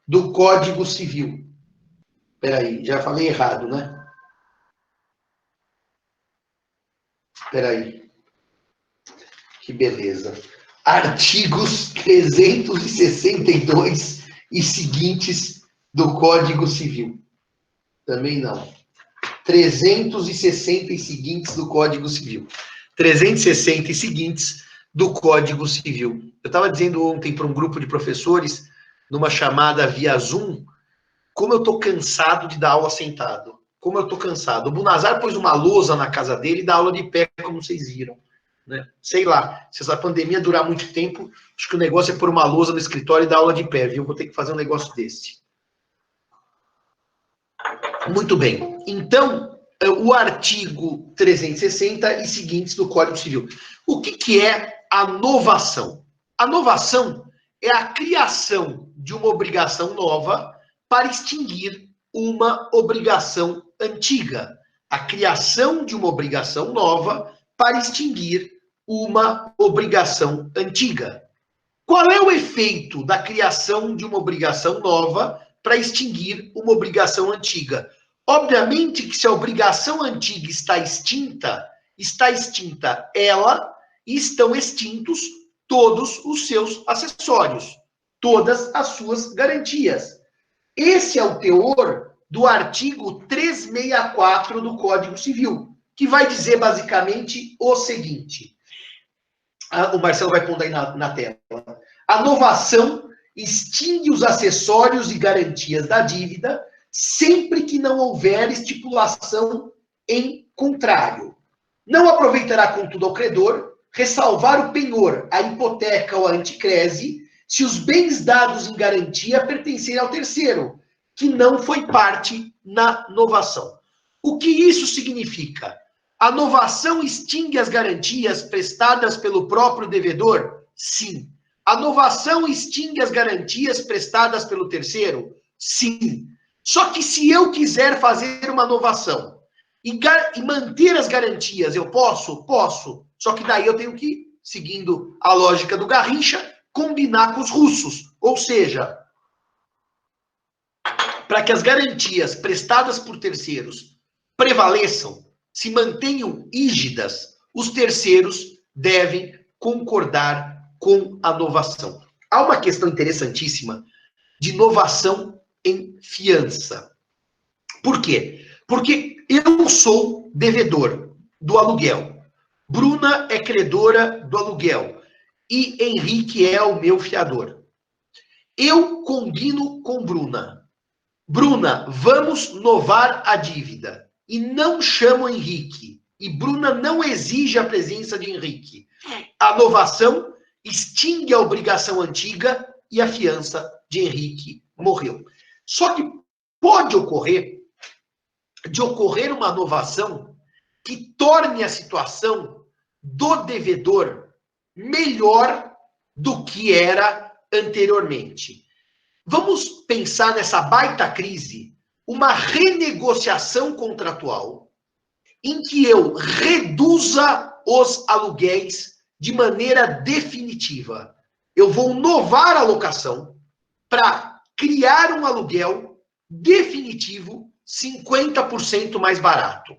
do Código Civil. Espera aí, já falei errado, né? Espera aí. Que beleza. Artigos 362 e seguintes do Código Civil. Também não. 360 e seguintes do Código Civil. 360 e seguintes do Código Civil. Eu estava dizendo ontem para um grupo de professores, numa chamada via Zoom, como eu estou cansado de dar aula sentado. Como eu estou cansado. O Bunazar pôs uma lousa na casa dele e dá aula de pé, como vocês viram. Né? Sei lá, se essa pandemia durar muito tempo, acho que o negócio é pôr uma lousa no escritório e dar aula de pé, viu? Vou ter que fazer um negócio desse. Muito bem. Então, o artigo 360 e seguintes do Código Civil. O que é a novação? A novação é a criação de uma obrigação nova para extinguir uma obrigação antiga. A criação de uma obrigação nova para extinguir uma obrigação antiga. Qual é o efeito da criação de uma obrigação nova para extinguir uma obrigação antiga? Obviamente que se a obrigação antiga está extinta ela e estão extintos todos os seus acessórios, todas as suas garantias. Esse é o teor do artigo 364 do Código Civil, que vai dizer basicamente o seguinte. O Marcelo vai pondo aí na tela. A novação extingue os acessórios e garantias da dívida sempre que não houver estipulação em contrário. Não aproveitará, contudo, ao credor ressalvar o penhor, a hipoteca ou a anticrese, se os bens dados em garantia pertencerem ao terceiro, que não foi parte na novação. O que isso significa? A novação extingue as garantias prestadas pelo próprio devedor? Sim. A novação extingue as garantias prestadas pelo terceiro? Sim. Só que se eu quiser fazer uma novação e manter as garantias, eu posso? Posso. Só que daí eu tenho que, seguindo a lógica do Garrincha, combinar com os russos. Ou seja, para que as garantias prestadas por terceiros prevaleçam, se mantenham rígidas, os terceiros devem concordar com a novação. Há uma questão interessantíssima de novação em fiança. Por quê? Porque eu sou devedor do aluguel. Bruna é credora do aluguel. E Henrique é o meu fiador. Eu combino com Bruna. Bruna, vamos novar a dívida. E não chamo Henrique. E Bruna não exige a presença de Henrique. A novação extingue a obrigação antiga e a fiança de Henrique morreu. Só que pode ocorrer uma novação que torne a situação do devedor melhor do que era anteriormente. Vamos pensar nessa baita crise, uma renegociação contratual em que eu reduza os aluguéis de maneira definitiva. Eu vou novar a locação para criar um aluguel definitivo 50% mais barato.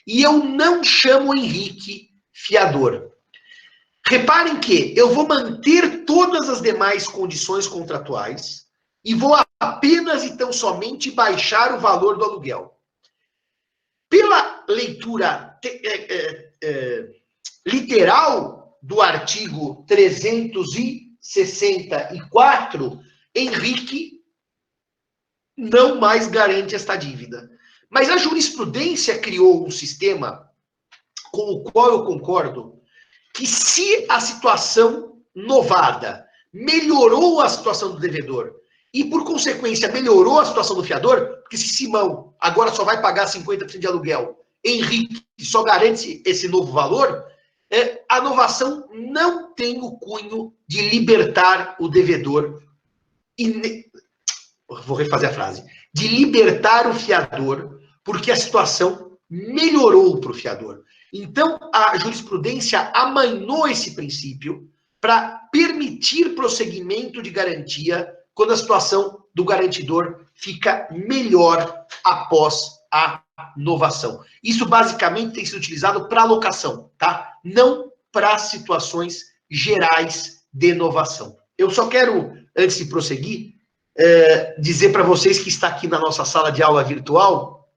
E eu não chamo Henrique fiador. Reparem que eu vou manter todas as demais condições contratuais e vou apenas e tão somente baixar o valor do aluguel. Pela leitura literal do artigo 364, Henrique não mais garante esta dívida. Mas a jurisprudência criou um sistema com o qual eu concordo que se a situação novada melhorou a situação do devedor e, por consequência, melhorou a situação do fiador, porque se Simão agora só vai pagar 50% de aluguel, Henrique só garante esse novo valor, a novação não tem o cunho de libertar o devedor. Vou refazer a frase. De libertar o fiador, porque a situação melhorou para o fiador. Então, a jurisprudência amainhou esse princípio para permitir prosseguimento de garantia quando a situação do garantidor fica melhor após a novação. Isso basicamente tem sido utilizado para alocação, tá? Não para situações gerais de novação. Eu só quero, antes de prosseguir, dizer para vocês que está aqui na nossa sala de aula virtual,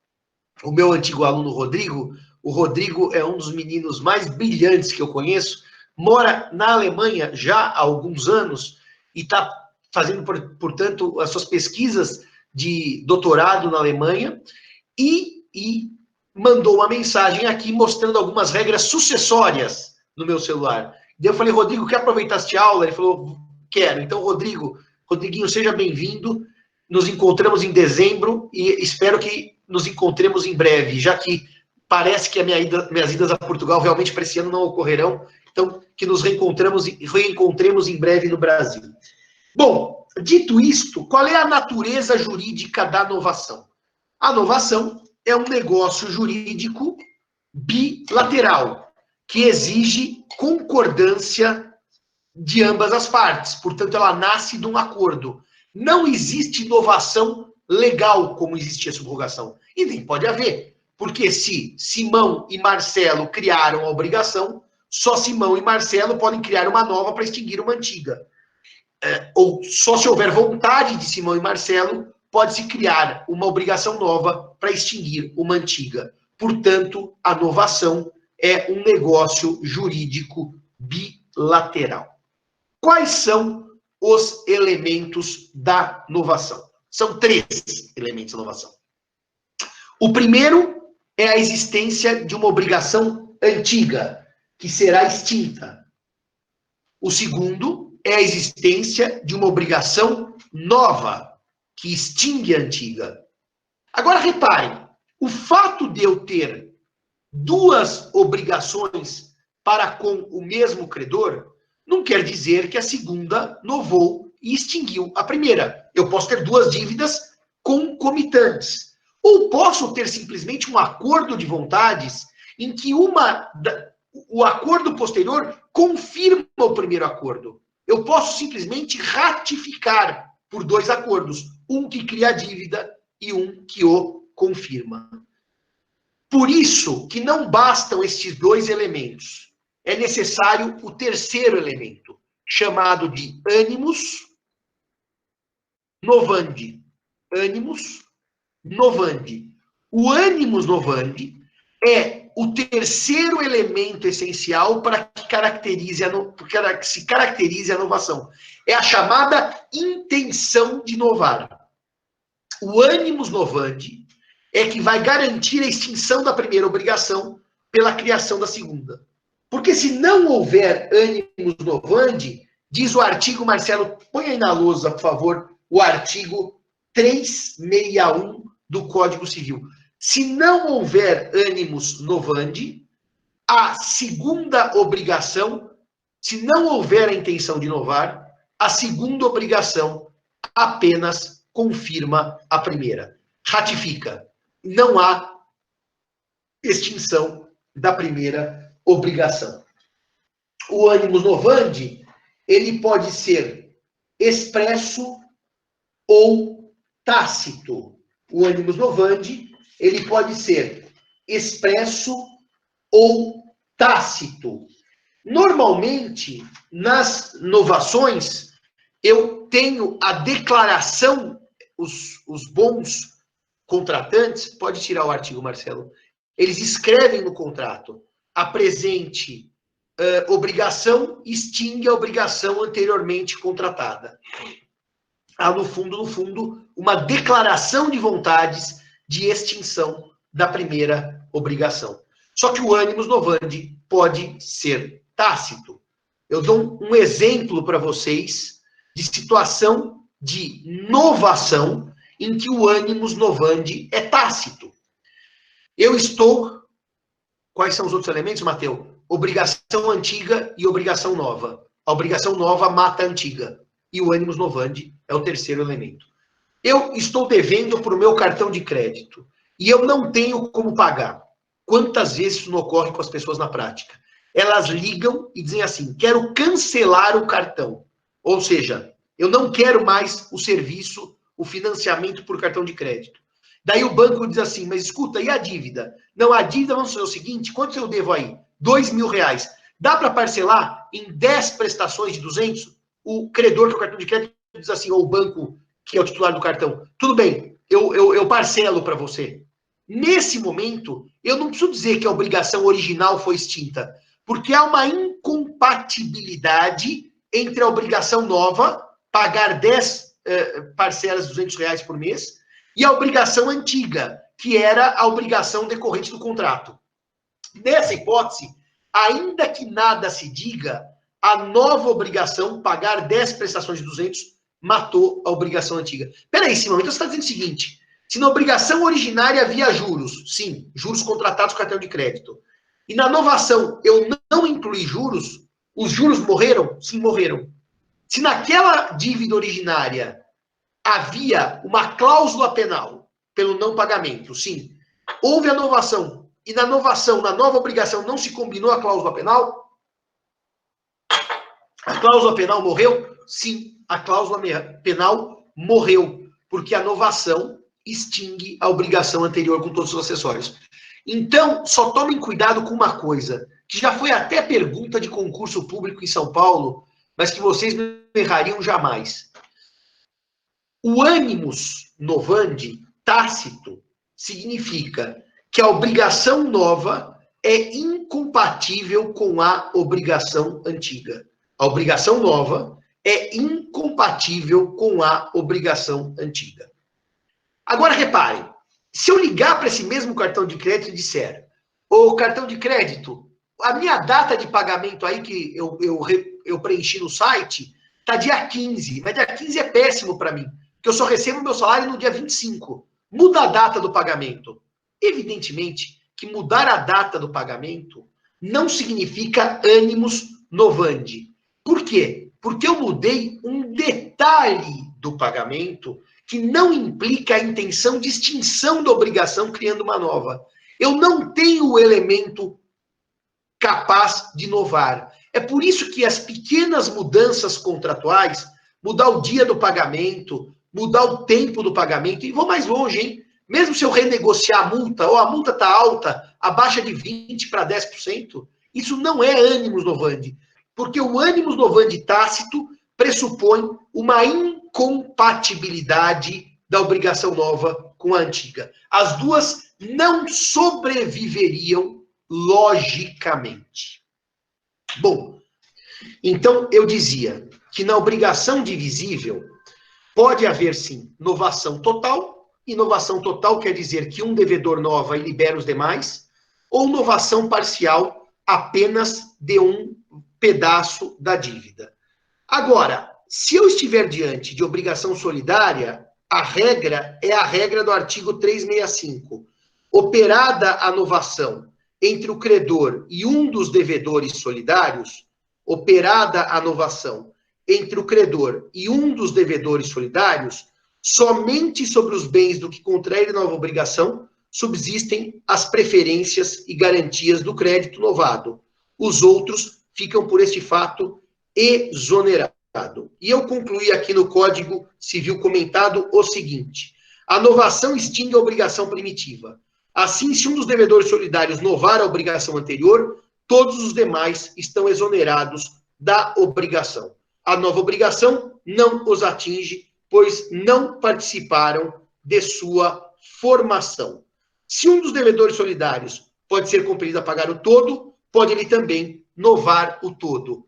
o meu antigo aluno Rodrigo. O Rodrigo é um dos meninos mais brilhantes que eu conheço, mora na Alemanha já há alguns anos e está fazendo, portanto, as suas pesquisas de doutorado na Alemanha e mandou uma mensagem aqui mostrando algumas regras sucessórias no meu celular. Daí eu falei, Rodrigo, quer aproveitar esta aula? Ele falou, quero. Então, Rodriguinho, seja bem-vindo. Nos encontramos em dezembro e espero que nos encontremos em breve, já que parece que minhas idas a Portugal realmente para esse ano não ocorrerão. Então, que nos reencontremos em breve no Brasil. Bom, dito isto, qual é a natureza jurídica da novação? A novação é um negócio jurídico bilateral, que exige concordância de ambas as partes. Portanto, ela nasce de um acordo. Não existe inovação legal como existe a subrogação. E nem pode haver. Porque se Simão e Marcelo criaram a obrigação, só Simão e Marcelo podem criar uma nova para extinguir uma antiga. Ou só se houver vontade de Simão e Marcelo, pode-se criar uma obrigação nova para extinguir uma antiga. Portanto, a novação é um negócio jurídico bilateral. Quais são os elementos da novação? São 3 elementos da novação. O primeiro é a existência de uma obrigação antiga, que será extinta. O segundo é a existência de uma obrigação nova, que extingue a antiga. Agora, reparem, o fato de eu ter 2 obrigações para com o mesmo credor, não quer dizer que a segunda novou e extinguiu a primeira. Eu posso ter 2 dívidas concomitantes. Ou posso ter simplesmente um acordo de vontades em que o acordo posterior confirma o primeiro acordo. Eu posso simplesmente ratificar por 2 acordos, um que cria a dívida e um que o confirma. Por isso que não bastam estes 2 elementos. É necessário o terceiro elemento, chamado de animus novandi. Animus novandi. O animus novandi é o terceiro elemento essencial para que se caracterize a novação. É a chamada intenção de novar. O animus novandi é que vai garantir a extinção da primeira obrigação pela criação da segunda. Porque se não houver animus novandi, diz o artigo, Marcelo, põe aí na lousa, por favor, o artigo 361 do Código Civil. Se não houver animus novandi, a segunda obrigação, se não houver a intenção de novar, a segunda obrigação apenas confirma a primeira. Ratifica. Não há extinção da primeira obrigação. O animus novandi, ele pode ser expresso ou tácito. O animus novandi, ele pode ser expresso ou tácito. Normalmente, nas novações, eu tenho a declaração, os bons contratantes, pode tirar o artigo, Marcelo, eles escrevem no contrato, a presente obrigação extingue a obrigação anteriormente contratada. Há, no fundo, uma declaração de vontades de extinção da primeira obrigação. Só que o animus novandi pode ser tácito. Eu dou um exemplo para vocês de situação de novação em que o animus novandi é tácito. Quais são os outros elementos, Mateus? Obrigação antiga e obrigação nova. A obrigação nova mata a antiga. E o animus novandi é o terceiro elemento. Eu estou devendo para o meu cartão de crédito e eu não tenho como pagar. Quantas vezes isso não ocorre com as pessoas na prática? Elas ligam e dizem assim, quero cancelar o cartão. Ou seja, Eu não quero mais o serviço, o financiamento por cartão de crédito. Daí o banco diz assim, mas escuta, e a dívida? Não, a dívida, vamos fazer o seguinte, quanto eu devo aí? R$ 2.000. Dá para parcelar em 10 prestações de 200? O credor, que é o cartão de crédito, diz assim, ou o banco, que é o titular do cartão, tudo bem, eu parcelo para você. Nesse momento, eu não preciso dizer que a obrigação original foi extinta, porque há uma incompatibilidade entre a obrigação nova, pagar 10 parcelas de R$ 200 por mês, e a obrigação antiga, que era a obrigação decorrente do contrato. Nessa hipótese, ainda que nada se diga, a nova obrigação, pagar 10 prestações de 200, matou a obrigação antiga. Peraí, Simão, então você está dizendo o seguinte, se na obrigação originária havia juros, sim, juros contratados com cartão de crédito, e na novação eu não incluí juros, os juros morreram? Sim, morreram. Se naquela dívida originária havia uma cláusula penal pelo não pagamento, sim, houve a novação, e na novação, na nova obrigação, não se combinou a cláusula penal? A cláusula penal morreu? Sim, a cláusula penal morreu, porque a novação extingue a obrigação anterior com todos os acessórios. Então, só tomem cuidado com uma coisa, que já foi até pergunta de concurso público em São Paulo, mas que vocês não errariam jamais. O animus novandi tácito significa que a obrigação nova é incompatível com a obrigação antiga. A obrigação nova é incompatível com a obrigação antiga. Agora, reparem, se eu ligar para esse mesmo cartão de crédito e disser, ô cartão de crédito, a minha data de pagamento aí que eu preenchi no site está dia 15, mas dia 15 é péssimo para mim, porque eu só recebo meu salário no dia 25. Muda a data do pagamento. Evidentemente que mudar a data do pagamento não significa animus novandi. Por quê? Porque eu mudei um detalhe do pagamento que não implica a intenção de extinção da obrigação criando uma nova. Eu não tenho o elemento capaz de inovar. É por isso que as pequenas mudanças contratuais, mudar o dia do pagamento, mudar o tempo do pagamento, e vou mais longe, hein? Mesmo se eu renegociar a multa, ou a multa está alta, abaixa de 20% para 10%, isso não é animus novandi, porque o animus novandi tácito pressupõe uma incompatibilidade da obrigação nova com a antiga. As duas não sobreviveriam logicamente. Bom, então eu dizia que na obrigação divisível pode haver, sim, novação total. Inovação total quer dizer que um devedor nova e libera os demais, ou novação parcial apenas de um pedaço da dívida. Agora, se eu estiver diante de obrigação solidária, a regra é a regra do artigo 365. Operada a novação entre o credor e um dos devedores solidários, operada a novação entre o credor e um dos devedores solidários, somente sobre os bens do que contrair nova obrigação subsistem as preferências e garantias do crédito novado. Os outros ficam, por este fato, exonerados. E eu concluí aqui no Código Civil comentado o seguinte: a novação extingue a obrigação primitiva. Assim, se um dos devedores solidários novar a obrigação anterior, todos os demais estão exonerados da obrigação. A nova obrigação não os atinge, pois não participaram de sua formação. Se um dos devedores solidários pode ser compelido a pagar o todo, pode ele também novar o todo.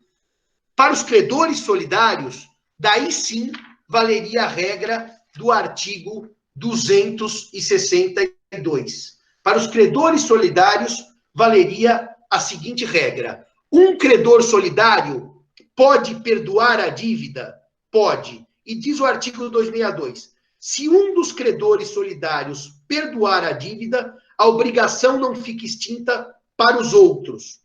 Para os credores solidários, daí sim valeria a regra do artigo 262. Para os credores solidários, valeria a seguinte regra: um credor solidário pode perdoar a dívida? Pode. E diz o artigo 262, se um dos credores solidários perdoar a dívida, a obrigação não fica extinta para os outros.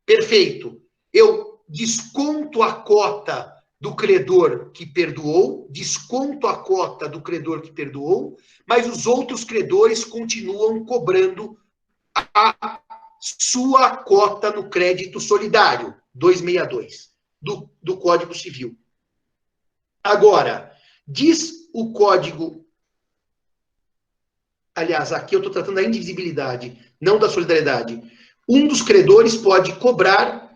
Perfeito. Eu desconto a cota do credor que perdoou, desconto a cota do credor que perdoou, mas os outros credores continuam cobrando a sua cota no crédito solidário, 262, do Código Civil. Agora, diz o Código... Aliás, aqui eu estou tratando da indivisibilidade, não da solidariedade. Um dos credores pode cobrar...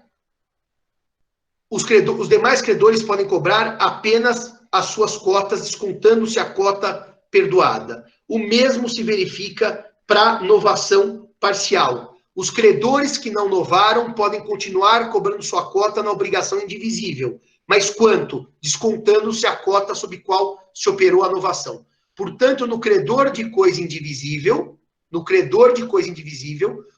Os demais credores podem cobrar apenas as suas cotas, descontando-se a cota perdoada. O mesmo se verifica para novação parcial. Os credores que não novaram podem continuar cobrando sua cota na obrigação indivisível. Mas quanto? Descontando-se a cota sob qual se operou a novação. Portanto, no credor de coisa indivisível,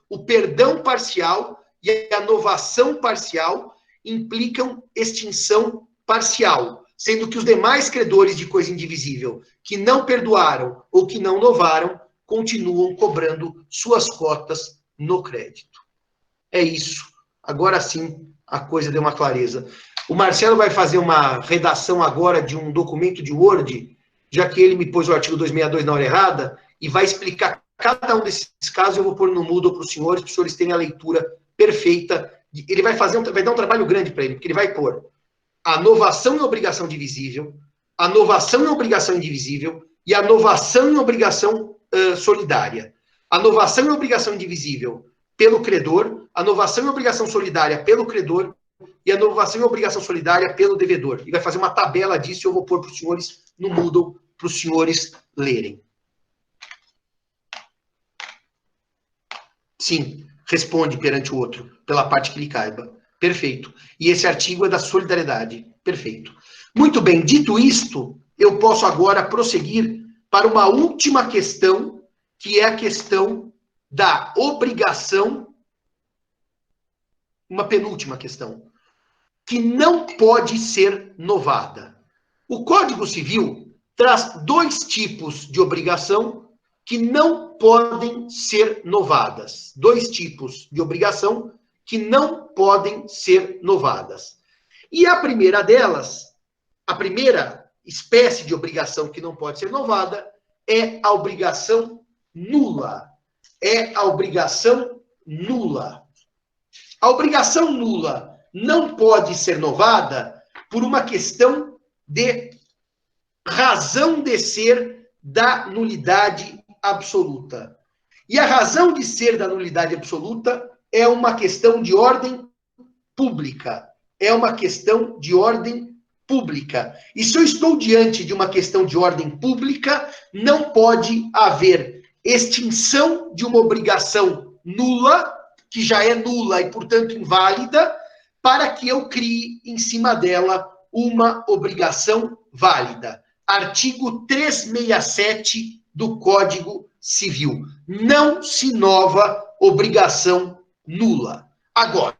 o perdão parcial e a novação parcial implicam extinção parcial, sendo que os demais credores de coisa indivisível que não perdoaram ou que não novaram continuam cobrando suas cotas no crédito. É isso. Agora sim, a coisa deu uma clareza. O Marcelo vai fazer uma redação agora de um documento de Word, já que ele me pôs o artigo 262 na hora errada, e vai explicar cada um desses casos. Eu vou pôr no Moodle para os senhores terem a leitura perfeita. Ele vai dar um trabalho grande para ele, porque ele vai pôr a novação em obrigação divisível, a novação em obrigação indivisível e a novação em obrigação solidária. A novação em obrigação indivisível pelo credor, a novação em obrigação solidária pelo credor e a novação em obrigação solidária pelo devedor. E vai fazer uma tabela disso e eu vou pôr para os senhores no Moodle, para os senhores lerem. Sim, responde perante o outro, pela parte que lhe caiba. Perfeito. E esse artigo é da solidariedade. Perfeito. Muito bem, dito isto, eu posso agora prosseguir para uma última questão, que é a questão da obrigação, uma penúltima questão, que não pode ser novada. O Código Civil traz dois tipos de obrigação que não podem ser novadas. Dois tipos de obrigação que não podem ser novadas. E a primeira delas, a primeira espécie de obrigação que não pode ser novada é a obrigação nula. É a obrigação nula. A obrigação nula não pode ser novada por uma questão de razão de ser da nulidade absoluta. E a razão de ser da nulidade absoluta é uma questão de ordem pública. É uma questão de ordem pública. E se eu estou diante de uma questão de ordem pública, não pode haver extinção de uma obrigação nula, que já é nula e, portanto, inválida, para que eu crie em cima dela uma obrigação válida. Artigo 367 do Código Civil. Não se nova obrigação nula. Agora,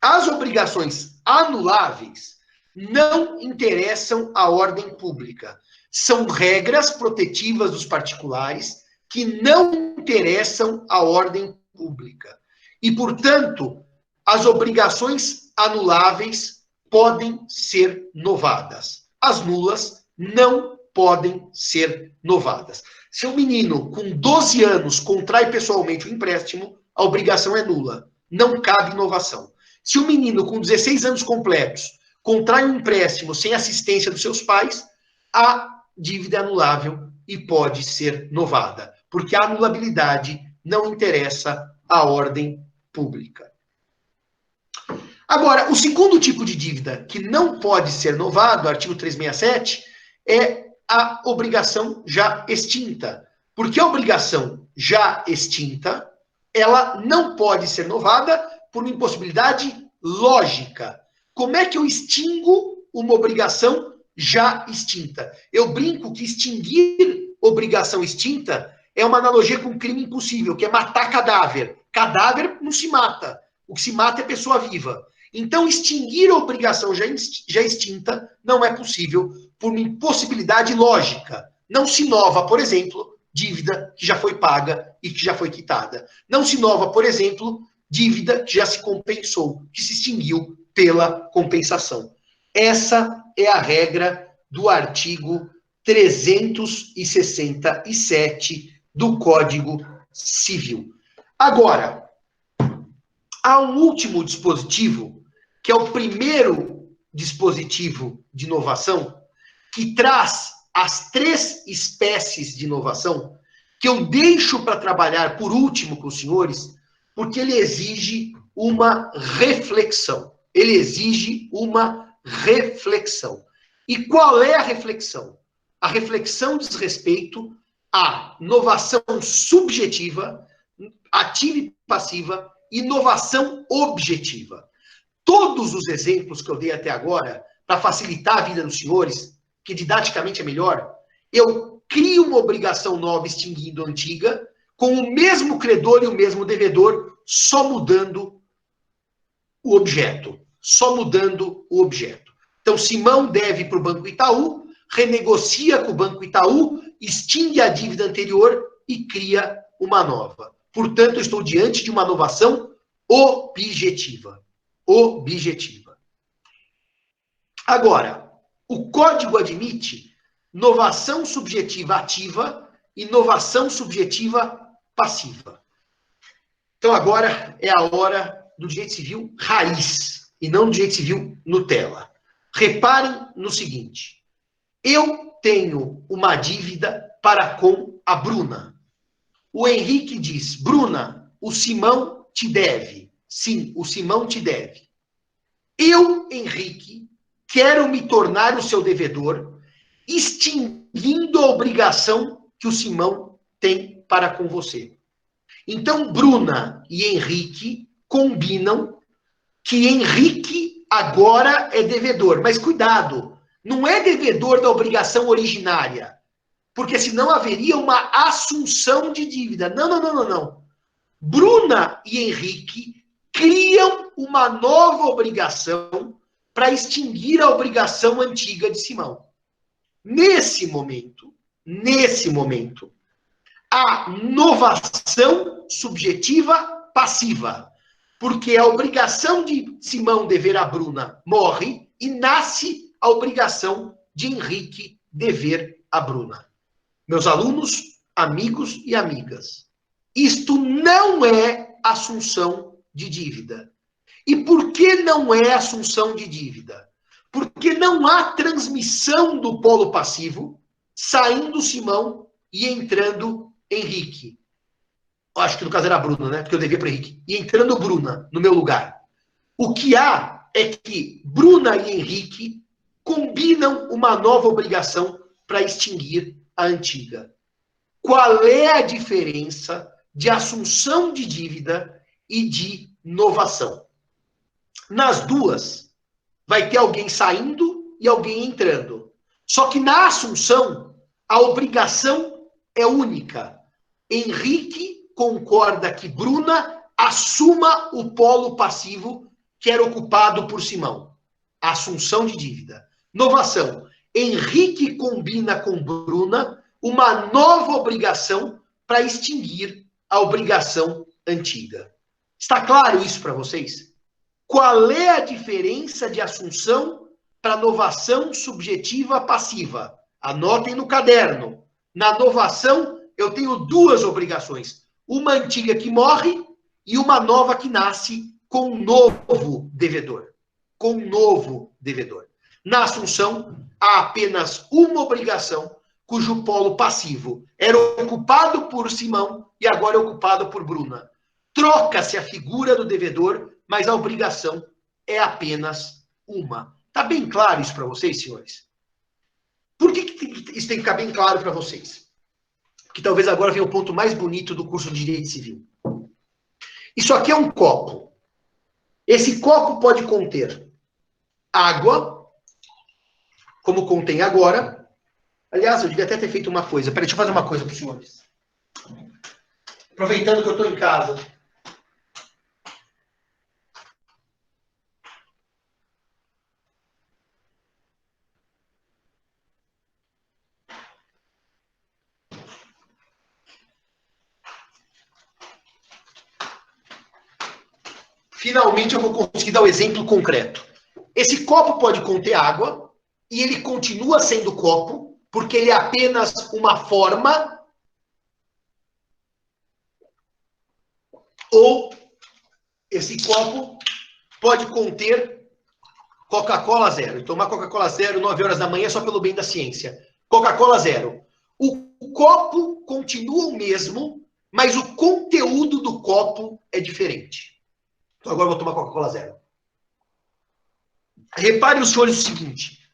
as obrigações anuláveis não interessam à ordem pública. São regras protetivas dos particulares que não interessam à ordem pública. E, portanto, as obrigações anuláveis podem ser novadas. As nulas não podem ser novadas. Se um menino com 12 anos contrai pessoalmente o empréstimo, a obrigação é nula. Não cabe inovação. Se um menino com 16 anos completos contrai um empréstimo sem assistência dos seus pais, a dívida é anulável e pode ser novada, porque a anulabilidade não interessa à ordem pública. Agora, o segundo tipo de dívida que não pode ser novado, artigo 367, é a obrigação já extinta. Porque a obrigação já extinta, ela não pode ser novada por uma impossibilidade lógica. Como é que eu extingo uma obrigação já extinta? Eu brinco que extinguir obrigação extinta é uma analogia com um crime impossível, que é matar cadáver. Cadáver não se mata. O que se mata é pessoa viva. Então, extinguir a obrigação já extinta não é possível por uma impossibilidade lógica. Não se nova, por exemplo, dívida que já foi paga e que já foi quitada. Não se nova, por exemplo, dívida que já se compensou, que se extinguiu pela compensação. Essa é a regra do artigo 367 do Código Civil. Agora, há um último dispositivo, que é o primeiro dispositivo de inovação, que traz as 3 espécies de inovação, que eu deixo para trabalhar por último com os senhores, porque ele exige uma reflexão. Ele exige uma reflexão. E qual é a reflexão? A reflexão diz respeito à inovação subjetiva, ativa e passiva, inovação objetiva. Todos os exemplos que eu dei até agora, para facilitar a vida dos senhores, que didaticamente é melhor, eu crio uma obrigação nova extinguindo a antiga, com o mesmo credor e o mesmo devedor, só mudando o objeto. Só mudando o objeto. Então, Simão deve para o Banco Itaú, renegocia com o Banco Itaú, extingue a dívida anterior e cria uma nova. Portanto, eu estou diante de uma inovação objetiva. Objetiva. Agora, o código admite inovação subjetiva ativa e inovação subjetiva passiva. Então, agora é a hora do direito civil raiz e não do direito civil Nutella. Reparem no seguinte. Eu tenho uma dívida para com a Bruna. O Henrique diz, Bruna, o Simão te deve. Sim, o Simão te deve. Eu, Henrique, quero me tornar o seu devedor, extinguindo a obrigação que o Simão tem para com você. Então, Bruna e Henrique combinam que Henrique agora é devedor. Mas cuidado, não é devedor da obrigação originária, porque senão haveria uma assunção de dívida. Não, não, não, não, não. Bruna e Henrique criam uma nova obrigação para extinguir a obrigação antiga de Simão. Nesse momento, a novação subjetiva passiva, porque a obrigação de Simão dever a Bruna morre e nasce a obrigação de Henrique dever a Bruna. Meus alunos, amigos e amigas, isto não é assunção de dívida. E por que não é assunção de dívida? Porque não há transmissão do polo passivo saindo Simão e entrando Henrique. Acho que no caso era Bruna, né? Porque eu devia para Henrique. E entrando Bruna no meu lugar. O que há é que Bruna e Henrique combinam uma nova obrigação para extinguir a antiga. Qual é a diferença de assunção de dívida e de novação? Nas duas, vai ter alguém saindo e alguém entrando. Só que na assunção, a obrigação é única. Henrique concorda que Bruna assuma o polo passivo que era ocupado por Simão. Assunção de dívida. Novação. Henrique combina com Bruna uma nova obrigação para extinguir a obrigação antiga. Está claro isso para vocês? Qual é a diferença de assunção para novação subjetiva passiva? Anotem no caderno. Na novação, eu tenho 2 obrigações. Uma antiga que morre e uma nova que nasce com um novo devedor. Com um novo devedor. Na assunção, há apenas uma obrigação cujo polo passivo era ocupado por Simão e agora é ocupado por Bruna. Troca-se a figura do devedor, mas a obrigação é apenas uma. Está bem claro isso para vocês, senhores? Por que isso tem que ficar bem claro para vocês? Que talvez agora venha o ponto mais bonito do curso de Direito Civil. Isso aqui é um copo. Esse copo pode conter água, como contém agora. Aliás, eu devia até ter feito uma coisa. Peraí, deixa eu fazer uma coisa para os senhores. Aproveitando que eu estou em casa. Finalmente eu vou conseguir dar um exemplo concreto. Esse copo pode conter água e ele continua sendo copo porque ele é apenas uma forma ou esse copo pode conter Coca-Cola zero. E tomar Coca-Cola zero 9 horas da manhã só pelo bem da ciência. Coca-Cola zero. O copo continua o mesmo, mas o conteúdo do copo é diferente. Então agora eu vou tomar Coca-Cola zero. Repare os senhores o seguinte.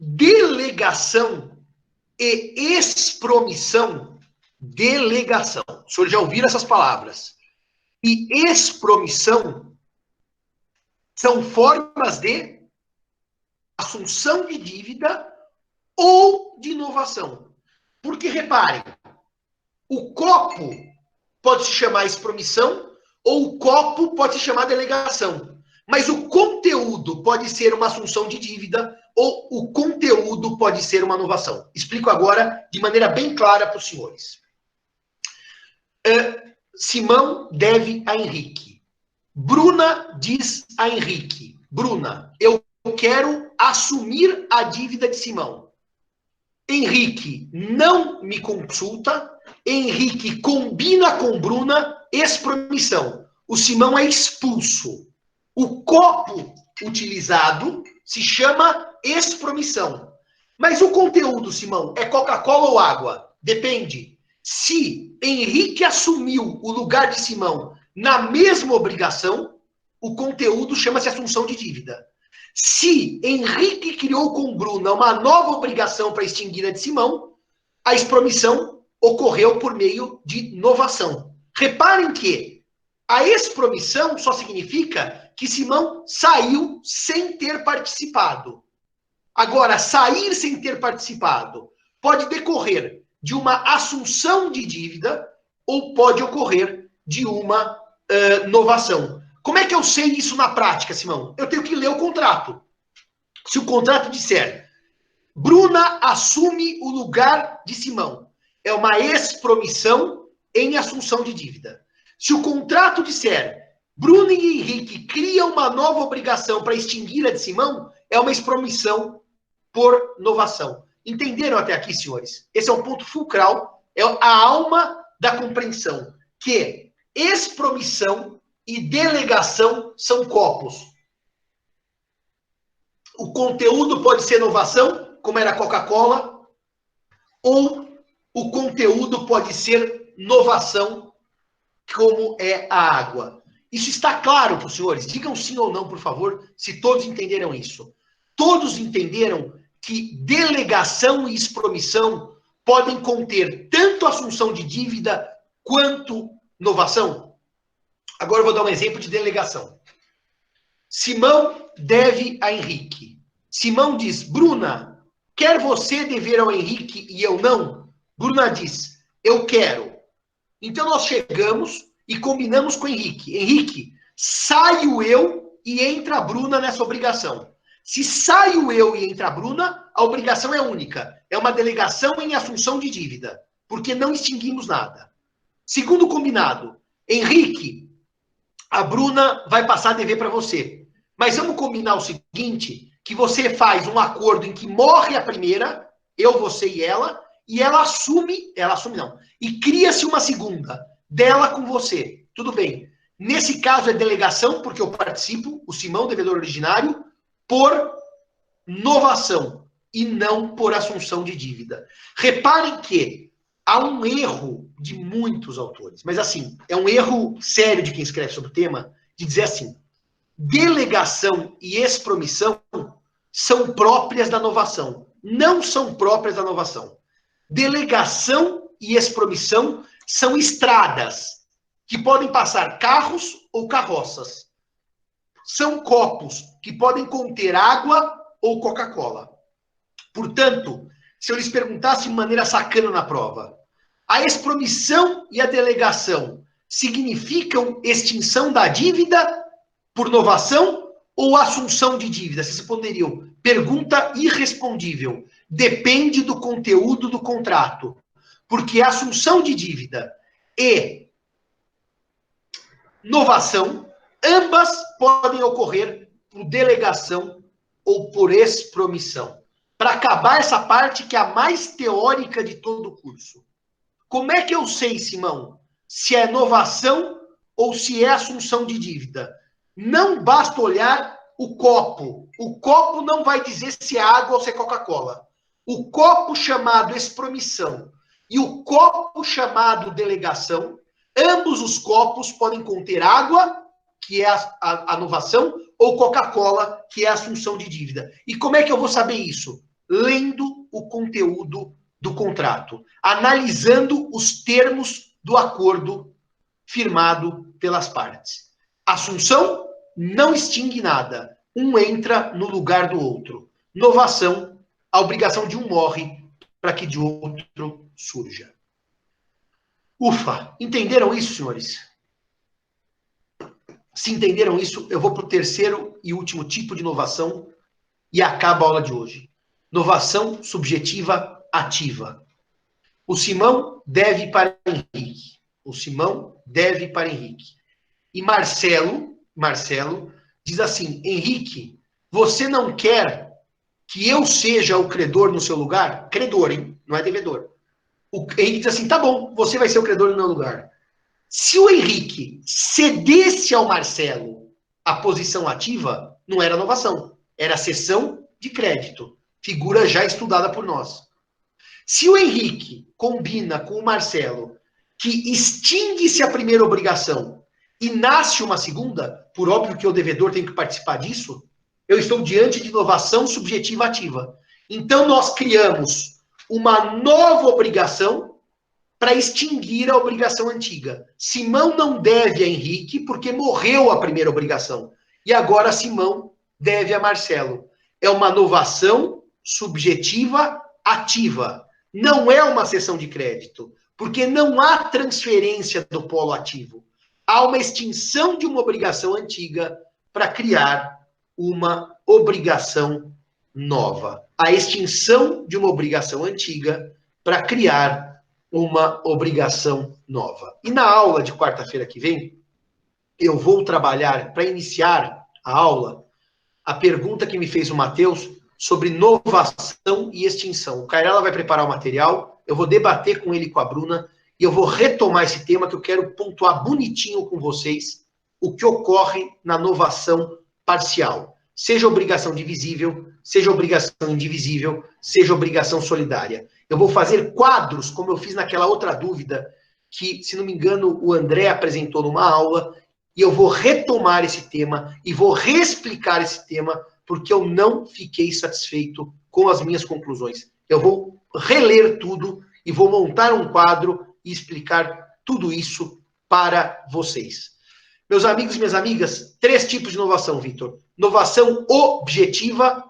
Delegação e expromissão. Delegação. Os senhores já ouviram essas palavras. E expromissão são formas de assunção de dívida ou de inovação. Porque, reparem, o copo pode se chamar expromissão ou o copo pode se chamar delegação. Mas o conteúdo pode ser uma assunção de dívida ou o conteúdo pode ser uma inovação. Explico agora de maneira bem clara para os senhores. Simão deve a Henrique. Bruna diz a Henrique: Bruna, eu quero assumir a dívida de Simão. Henrique não me consulta. Henrique combina com Bruna expromissão. O Simão é expulso. O copo utilizado se chama expromissão. Mas o conteúdo, Simão, é Coca-Cola ou água? Depende. Se Henrique assumiu o lugar de Simão na mesma obrigação, o conteúdo chama-se assunção de dívida. Se Henrique criou com Bruna uma nova obrigação para extinguir a de Simão, a expromissão ocorreu por meio de novação. Reparem que a expromissão só significa que Simão saiu sem ter participado. Agora, sair sem ter participado pode decorrer de uma assunção de dívida ou pode ocorrer de uma novação. Como é que eu sei isso na prática, Simão? Eu tenho que ler o contrato. Se o contrato disser Bruna assume o lugar de Simão, é uma expromissão em assunção de dívida. Se o contrato disser Bruna e Henrique criam uma nova obrigação para extinguir a de Simão, é uma expromissão por novação. Entenderam até aqui, senhores? Esse é um ponto fulcral, é a alma da compreensão, que expromissão e delegação são copos. O conteúdo pode ser inovação, como era a Coca-Cola, ou o conteúdo pode ser novação, como é a água. Isso está claro para os senhores? Digam sim ou não, por favor, se todos entenderam isso. Todos entenderam que delegação e expromissão podem conter tanto assunção de dívida quanto novação? Agora eu vou dar um exemplo de delegação. Simão deve a Henrique. Simão diz, Bruna, quer você dever ao Henrique e eu não? Bruna diz, eu quero. Então nós chegamos e combinamos com o Henrique. Henrique, saio eu e entra a Bruna nessa obrigação. Se saio eu e entra a Bruna, a obrigação é única. É uma delegação em assunção de dívida, porque não extinguimos nada. Segundo combinado, Henrique, a Bruna vai passar a dever para você. Mas vamos combinar o seguinte, que você faz um acordo em que morre a primeira, eu, você e ela assume não, e cria-se uma segunda, dela com você. Tudo bem. Nesse caso é delegação, porque eu participo, o Simão, devedor originário, por novação e não por assunção de dívida. Reparem que há um erro de muitos autores, mas assim, é um erro sério de quem escreve sobre o tema, de dizer assim, delegação e expromissão são próprias da novação. Não são próprias da novação. Delegação e expromissão são estradas que podem passar carros ou carroças. São copos que podem conter água ou Coca-Cola. Portanto, se eu lhes perguntasse de maneira sacana na prova, a expromissão e a delegação significam extinção da dívida por novação ou assunção de dívida? Vocês responderiam, pergunta irrespondível. Depende do conteúdo do contrato. Porque a assunção de dívida e novação, ambas podem ocorrer por delegação ou por expromissão. Para acabar essa parte que é a mais teórica de todo o curso. Como é que eu sei, Simão, se é novação ou se é assunção de dívida? Não basta olhar o copo. O copo não vai dizer se é água ou se é Coca-Cola. O copo chamado expromissão e o copo chamado delegação, ambos os copos podem conter água, que é a novação, ou Coca-Cola, que é a assunção de dívida. E como é que eu vou saber isso? Lendo o conteúdo do contrato, analisando os termos do acordo firmado pelas partes. Assunção não extingue nada. Um entra no lugar do outro. Novação, a obrigação de um morre para que de outro surja. Ufa, entenderam isso, senhores? Se entenderam isso, eu vou para o terceiro e último tipo de inovação e acaba a aula de hoje. Inovação subjetiva ativa. O Simão deve para Henrique. O Simão deve para Henrique. E Marcelo diz assim, Henrique, você não quer que eu seja o credor no seu lugar? Credor, hein? Não é devedor. O Henrique diz assim, tá bom, você vai ser o credor no meu lugar. Se o Henrique cedesse ao Marcelo a posição ativa, não era inovação, era cessão de crédito, figura já estudada por nós. Se o Henrique combina com o Marcelo que extingue-se a primeira obrigação e nasce uma segunda, por óbvio que o devedor tem que participar disso, eu estou diante de inovação subjetiva ativa. Então nós criamos uma nova obrigação para extinguir a obrigação antiga. Simão não deve a Henrique porque morreu a primeira obrigação. E agora Simão deve a Marcelo. É uma novação subjetiva ativa. Não é uma cessão de crédito, porque não há transferência do polo ativo. Há uma extinção de uma obrigação antiga para criar uma obrigação nova. A extinção de uma obrigação antiga para criar uma obrigação nova. E na aula de quarta-feira que vem, eu vou trabalhar, para iniciar a aula, a pergunta que me fez o Matheus sobre novação e extinção. O Cairala vai preparar o material, eu vou debater com ele e com a Bruna, e eu vou retomar esse tema que eu quero pontuar bonitinho com vocês, o que ocorre na novação parcial. Seja obrigação divisível, seja obrigação indivisível, seja obrigação solidária. Eu vou fazer quadros, como eu fiz naquela outra dúvida, que, se não me engano, o André apresentou numa aula, e eu vou retomar esse tema e vou reexplicar esse tema, porque eu não fiquei satisfeito com as minhas conclusões. Eu vou reler tudo e vou montar um quadro e explicar tudo isso para vocês. Meus amigos e minhas amigas, 3 tipos de inovação, Vitor. Inovação objetiva,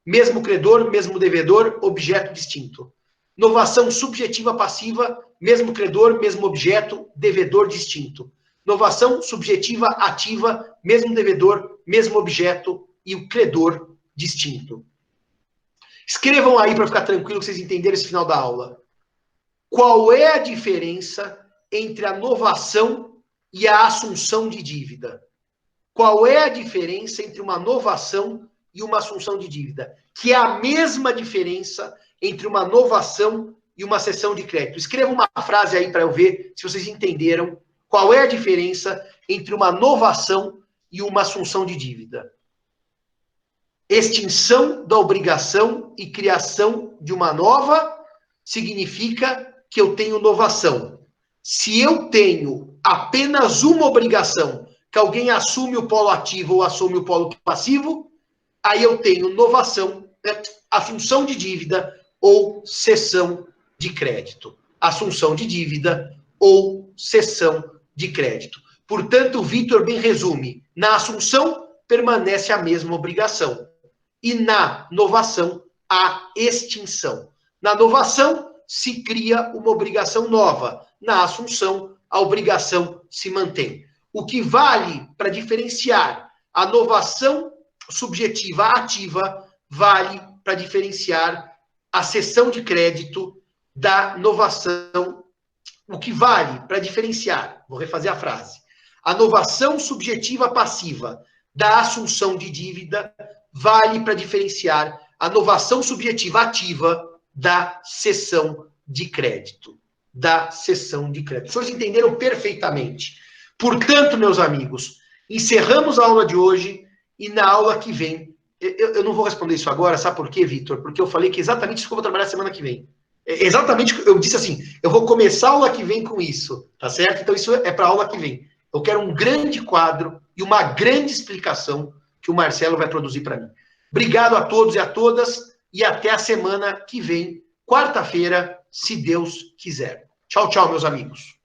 mesmo credor, mesmo devedor, objeto distinto. Inovação subjetiva passiva, mesmo credor, mesmo objeto, devedor distinto. Inovação subjetiva ativa, mesmo devedor, mesmo objeto e o credor distinto. Escrevam aí para ficar tranquilo que vocês entenderam esse final da aula. Qual é a diferença entre a novação e a assunção de dívida? Qual é a diferença entre uma novação e uma assunção de dívida? Que é a mesma diferença entre uma novação e uma cessão de crédito. Escreva uma frase aí para eu ver se vocês entenderam qual é a diferença entre uma novação e uma assunção de dívida. Extinção da obrigação e criação de uma nova significa que eu tenho novação. Se eu tenho apenas uma obrigação, que alguém assume o polo ativo ou assume o polo passivo, aí eu tenho novação, assunção de dívida ou cessão de crédito. Assunção de dívida ou cessão de crédito. Portanto, o Vitor bem resume. Na assunção, permanece a mesma obrigação. E na novação, a extinção. Na novação, se cria uma obrigação nova. Na assunção, a obrigação se mantém. O que vale para diferenciar a novação subjetiva ativa, vale para diferenciar a cessão de crédito da novação. O que vale para diferenciar, vou refazer a frase, a novação subjetiva passiva da assunção de dívida vale para diferenciar a novação subjetiva ativa da cessão de crédito. Da cessão de crédito. Os senhores entenderam perfeitamente. Portanto, meus amigos, encerramos a aula de hoje E na aula que vem, eu não vou responder isso agora, sabe por quê, Vitor? Porque eu falei que exatamente isso que eu vou trabalhar semana que vem. Exatamente, eu disse assim, eu vou começar a aula que vem com isso, tá certo? Então isso é para a aula que vem. Eu quero um grande quadro e uma grande explicação que o Marcelo vai produzir para mim. Obrigado a todos e a todas e até a semana que vem, quarta-feira, se Deus quiser. Tchau, tchau, meus amigos.